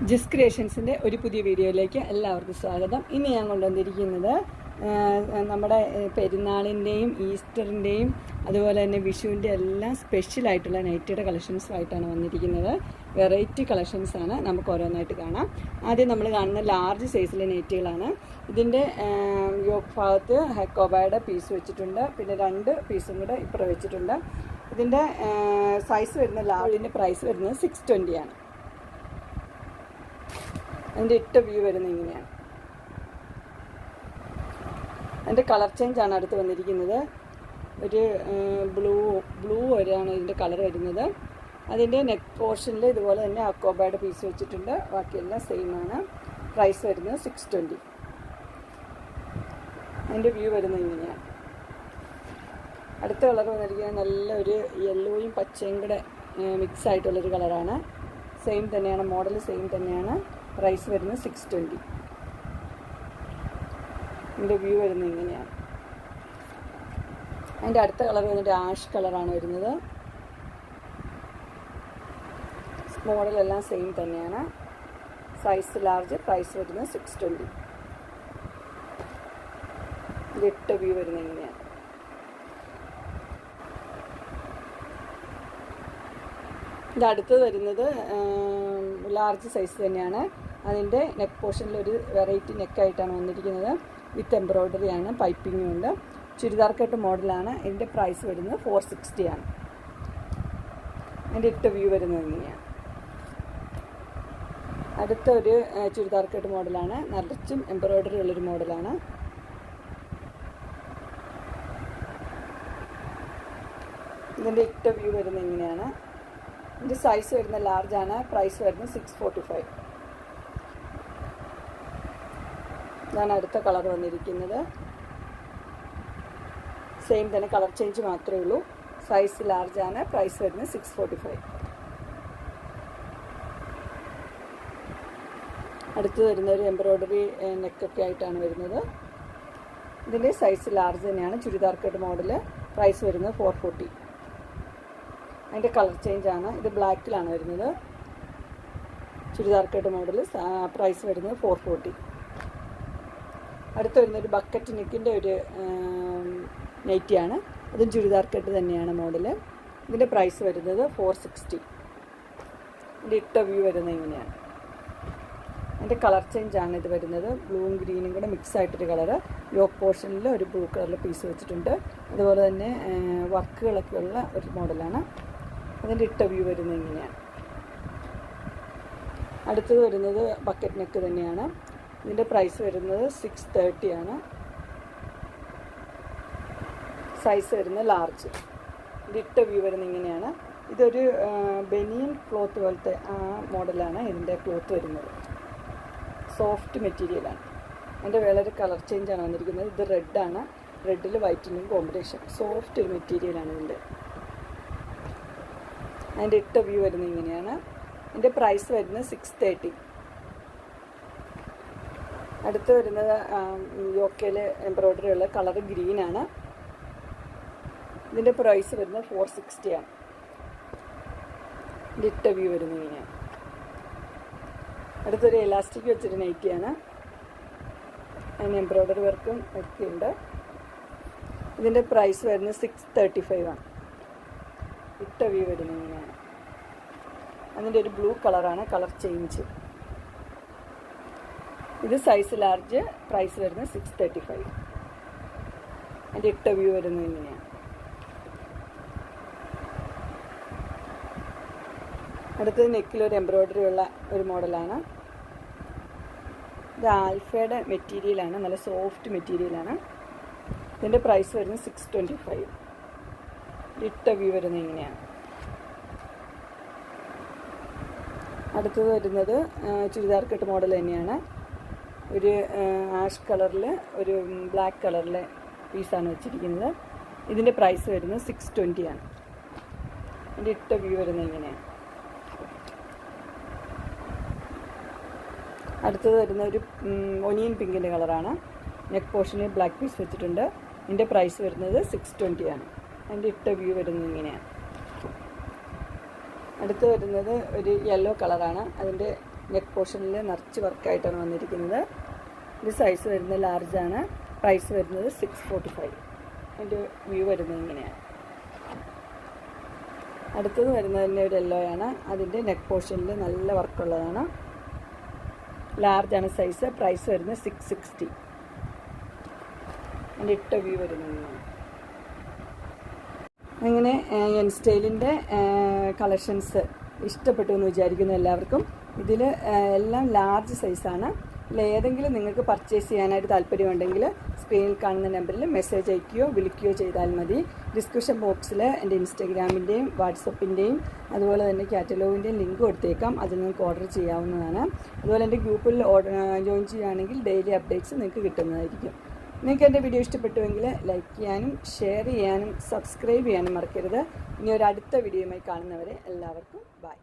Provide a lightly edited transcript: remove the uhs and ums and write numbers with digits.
ജിസ് ക്രിയേഷൻസിൻ്റെ ഒരു പുതിയ വീഡിയോയിലേക്ക് എല്ലാവർക്കും സ്വാഗതം. ഇന്ന് ഞാൻ കൊണ്ടുവന്നിരിക്കുന്നത് നമ്മുടെ പെരുന്നാളിൻ്റെയും ഈസ്റ്ററിൻ്റെയും അതുപോലെ തന്നെ വിഷുവിൻ്റെ എല്ലാം സ്പെഷ്യലായിട്ടുള്ള നൈറ്റിയുടെ കളക്ഷൻസുമായിട്ടാണ് വന്നിരിക്കുന്നത്. വെറൈറ്റി കളക്ഷൻസാണ്, നമുക്ക് ഓരോന്നായിട്ട് കാണാം. ആദ്യം നമ്മൾ കാണുന്ന ലാർജ് സൈസിലെ നൈറ്റികളാണ്. ഇതിൻ്റെ യോക്ക് ഭാഗത്ത് ഹെക്കോബയുടെ പീസ് വെച്ചിട്ടുണ്ട്, പിന്നെ 2 പീസും കൂടെ ഇപ്പുറം വെച്ചിട്ടുണ്ട്. ഇതിൻ്റെ സൈസ് വരുന്ന ലാർജിൻ്റെ പ്രൈസ് വരുന്നത് 620 ആണ്. അതിൻ്റെ വ്യൂ വരുന്നത് ഇങ്ങനെയാണ്. അതിൻ്റെ കളർ ചേഞ്ചാണ് അടുത്ത് വന്നിരിക്കുന്നത്. ഒരു ബ്ലൂ വരെയാണ് ഇതിൻ്റെ കളർ വരുന്നത്. അതിൻ്റെ നെക്ക് പോർഷനിൽ ഇതുപോലെ തന്നെ അക്കോബയുടെ പീസ് വെച്ചിട്ടുണ്ട്, ബാക്കിയെല്ലാം സെയിം ആണ്. പ്രൈസ് വരുന്നത് 620. അതിൻ്റെ വ്യൂ വരുന്നത് ഇങ്ങനെയാണ്. അടുത്ത കളർ വന്നിരിക്കുന്നത് നല്ലൊരു യെല്ലോയും പച്ചയും കൂടെ മിക്സ് ആയിട്ടുള്ളൊരു കളറാണ്. സെയിം തന്നെയാണ്, മോഡൽ സെയിം തന്നെയാണ്. പ്രൈസ് വരുന്നത് 620. ഇതിൻ്റെ വ്യൂ വരുന്നത് ഇങ്ങനെയാണ്. അതിൻ്റെ അടുത്ത കളർ വന്നിട്ട് ആഷ് കളറാണ് വരുന്നത്. മോഡലെല്ലാം സെയിം തന്നെയാണ്. സൈസ് ലാർജ്, പ്രൈസ് വരുന്നത് 620. ഇതിൻ്റെ വ്യൂ വരുന്നത് ഇങ്ങനെയാണ്. ഇത് അടുത്തത് വരുന്നത് ലാർജ് സൈസ് തന്നെയാണ്. അതിൻ്റെ നെക്ക് പോർഷനിൽ ഒരു വെറൈറ്റി നെക്കായിട്ടാണ് വന്നിരിക്കുന്നത്. വിത്ത് എംബ്രോയ്ഡറി ആണ്, പൈപ്പിങ്ങും ഉണ്ട്. ചുരിദാർ കട്ട് മോഡലാണ്. ഇതിൻ്റെ പ്രൈസ് വരുന്നത് 460 ആണ്. അതിൻ്റെ വ്യൂ വരുന്നത് ഇങ്ങനെയാണ്. അടുത്തൊരു ചുരിദാർ കട്ട് മോഡലാണ്, നിറച്ചും എംബ്രോയ്ഡറി ഉള്ളൊരു മോഡലാണ്. ഇതിൻ്റെ വ്യൂ വരുന്നത് ഇങ്ങനെയാണ്. ഇതിൻ്റെ സൈസ് വരുന്ന ലാർജാണ്. പ്രൈസ് വരുന്നത് 645. ഇതാണ് അടുത്ത കളർ വന്നിരിക്കുന്നത്. സെയിം തന്നെ, കളർ ചേഞ്ച് മാത്രമേ ഉള്ളൂ. സൈസ് ലാർജാണ്. പ്രൈസ് വരുന്നത് 645. അടുത്ത് വരുന്ന ഒരു എംബ്രോയ്ഡറി നെക്കൊക്കെ ആയിട്ടാണ് വരുന്നത്. ഇതിൻ്റെ സൈസ് ലാർജ് തന്നെയാണ്. Churidar cut model. പ്രൈസ് വരുന്നത് 440. അതിൻ്റെ കളർ ചേഞ്ചാണ്. ഇത് ബ്ലാക്കിലാണ് വരുന്നത്. Churidar cut model. പ്രൈസ് വരുന്നത് 440. അടുത്ത് വരുന്നൊരു ബക്കറ്റ് നെക്കിൻ്റെ ഒരു നൈറ്റിയാണ്. അതും ചുരിദാർ കട്ട് തന്നെയാണ് മോഡൽ. ഇതിൻ്റെ പ്രൈസ് വരുന്നത് 460. ഇതിൻ്റെ വ്യൂ വരുന്നത് ഇങ്ങനെയാണ്. അതിൻ്റെ കളർ ചേഞ്ചാണ് ഇത് വരുന്നത്. ബ്ലൂവും ഗ്രീനും കൂടെ മിക്സ് ആയിട്ടൊരു കളറ്. യോക്ക് പോർഷനിൽ ഒരു ബ്ലൂ കളറിൽ പീസ് വെച്ചിട്ടുണ്ട്. അതുപോലെ തന്നെ വർക്കുകളൊക്കെ ഉള്ള ഒരു മോഡലാണ്. അതിൻ്റെ വ്യൂ വരുന്നത് ഇങ്ങനെയാണ്. അടുത്തത് വരുന്നത് ബക്കറ്റ് നെക്ക് തന്നെയാണ്. ഇതിൻ്റെ പ്രൈസ് വരുന്നത് 630 ആണ്. സൈസ് വരുന്നത് ലാർജ്. ഇതിൻ്റെ വ്യൂ വരുന്നത് ഇങ്ങനെയാണ്. ഇതൊരു ബനിയൻ ക്ലോത്ത് പോലത്തെ മോഡലാണ് ഇതിൻ്റെ ക്ലോത്ത് വരുന്നത്. സോഫ്റ്റ് മെറ്റീരിയലാണ്. അതിൻ്റെ വളരെ കളർ ചേഞ്ചാണ് വന്നിരിക്കുന്നത്. ഇത് റെഡാണ്. റെഡിൽ വൈറ്റിനും കോമ്പിനേഷൻ. സോഫ്റ്റ് ഒരു മെറ്റീരിയലാണ് ഇതിൻ്റെ. അതിൻ്റെ വ്യൂ വരുന്നത് ഇങ്ങനെയാണ്. ഇതിൻ്റെ പ്രൈസ് വരുന്നത് 630. അടുത്ത് വരുന്നത് യോക്കയിൽ എംബ്രോയ്ഡറി ഉള്ള കളർ ഗ്രീനാണ്. ഇതിൻ്റെ പ്രൈസ് വരുന്നത് 460 ആണ്. ഇതിൻ്റെ വ്യൂ വരുന്നത് ഇങ്ങനെയാണ്. അടുത്തൊരു എലാസ്റ്റിക് വെച്ചൊരു നൈറ്റിയാണ്. അതിന് എംബ്രോയ്ഡറി വർക്കും ഒക്കെ ഉണ്ട്. ഇതിൻ്റെ പ്രൈസ് വരുന്നത് 635 ആണ്. വ്യൂ വരുന്നത് ഇങ്ങനെയാണ്. അതിൻ്റെ ഒരു ബ്ലൂ കളറാണ്, കളർ ചേഞ്ച്. ഇത് സൈസ് ലാർജ്. പ്രൈസ് വരുന്നത് 635. അതിൻ്റെ വ്യൂ വരുന്നത് ഇങ്ങനെയാണ്. അടുത്തത് നെക്കിലൊരു എംബ്രോയ്ഡറി ഉള്ള ഒരു മോഡലാണ്. ഇത് ആൽഫയുടെ മെറ്റീരിയലാണ്, നല്ല സോഫ്റ്റ് മെറ്റീരിയലാണ്. ഇതിൻ്റെ പ്രൈസ് വരുന്നത് 625. വ്യൂ വരുന്നത് ഇങ്ങനെയാണ്. അടുത്തത് വരുന്നത് ചുരിദാർ കട്ട് മോഡൽ തന്നെയാണ്. ഒരു ആഷ് കളറിൽ ഒരു ബ്ലാക്ക് കളറിലെ പീസാണ് വെച്ചിരിക്കുന്നത്. ഇതിൻ്റെ പ്രൈസ് വരുന്നത് 620 ആണ്. ഇതിൻ്റെ വ്യൂ വരുന്നത് ഇങ്ങനെയാണ്. അടുത്തത് വരുന്ന ഒരു ഒനിയൻ പിങ്കിൻ്റെ കളറാണ്. നെക്ക് പോർഷനിൽ ബ്ലാക്ക് പീസ് വെച്ചിട്ടുണ്ട്. ഇതിൻ്റെ പ്രൈസ് വരുന്നത് 620 ആണ്. അതിൻ്റെ വ്യൂ വരുന്നത് ഇങ്ങനെയാണ്. അടുത്ത് വരുന്നത് ഒരു യെല്ലോ കളറാണ്. അതിൻ്റെ നെക്ക് പോർഷനിൽ നിറച്ച് വർക്കായിട്ടാണ് വന്നിരിക്കുന്നത്. ഇത് സൈസ് വരുന്നത് ലാർജാണ്. പ്രൈസ് വരുന്നത് 645. അതിൻ്റെ വ്യൂ വരുന്നത് ഇങ്ങനെയാണ്. അടുത്തത് വരുന്നത് തന്നെ ഒരു യെല്ലോയാണ്. അതിൻ്റെ നെക്ക് പോർഷനിൽ നല്ല വർക്കുള്ളതാണ്. ലാർജാണ് സൈസ്. പ്രൈസ് വരുന്നത് 660. അതിൻ്റെ ഇട്ട വ്യൂ വരുന്നത് അങ്ങനെ എൻ സ്റ്റൈലിൻ്റെ കളക്ഷൻസ് ഇഷ്ടപ്പെട്ടു എന്ന് വിചാരിക്കുന്നു എല്ലാവർക്കും. ഇതിൽ എല്ലാം ലാർജ് സൈസാണ്. ഏതെങ്കിലും നിങ്ങൾക്ക് പർച്ചേസ് ചെയ്യാനായിട്ട് താല്പര്യമുണ്ടെങ്കിൽ സ്ക്രീനിൽ കാണുന്ന നമ്പറിൽ മെസ്സേജ് അയക്കുകയോ വിളിക്കുകയോ ചെയ്താൽ മതി. ഡിസ്ക്രിപ്ഷൻ ബോക്സിൽ എൻ്റെ ഇൻസ്റ്റാഗ്രാമിൻ്റെയും വാട്സപ്പിൻ്റെയും അതുപോലെ തന്നെ കാറ്റലോഗിൻ്റെയും ലിങ്ക് കൊടുത്തേക്കാം. അതിൽ നിങ്ങൾക്ക് ഓർഡർ ചെയ്യാവുന്നതാണ്. അതുപോലെ എൻ്റെ ഗ്രൂപ്പിൽ ജോയിൻ ചെയ്യുകയാണെങ്കിൽ ഡെയിലി അപ്ഡേറ്റ്സ് നിങ്ങൾക്ക് കിട്ടുന്നതായിരിക്കും. നിങ്ങൾക്ക് എൻ്റെ വീഡിയോ ഇഷ്ടപ്പെട്ടുവെങ്കിൽ ലൈക്ക് ചെയ്യാനും ഷെയർ ചെയ്യാനും സബ്സ്ക്രൈബ് ചെയ്യാനും മറക്കരുത്. ഇനി ഒരു അടുത്ത വീഡിയോയുമായി കാണുന്നവരെ എല്ലാവർക്കും ബൈ.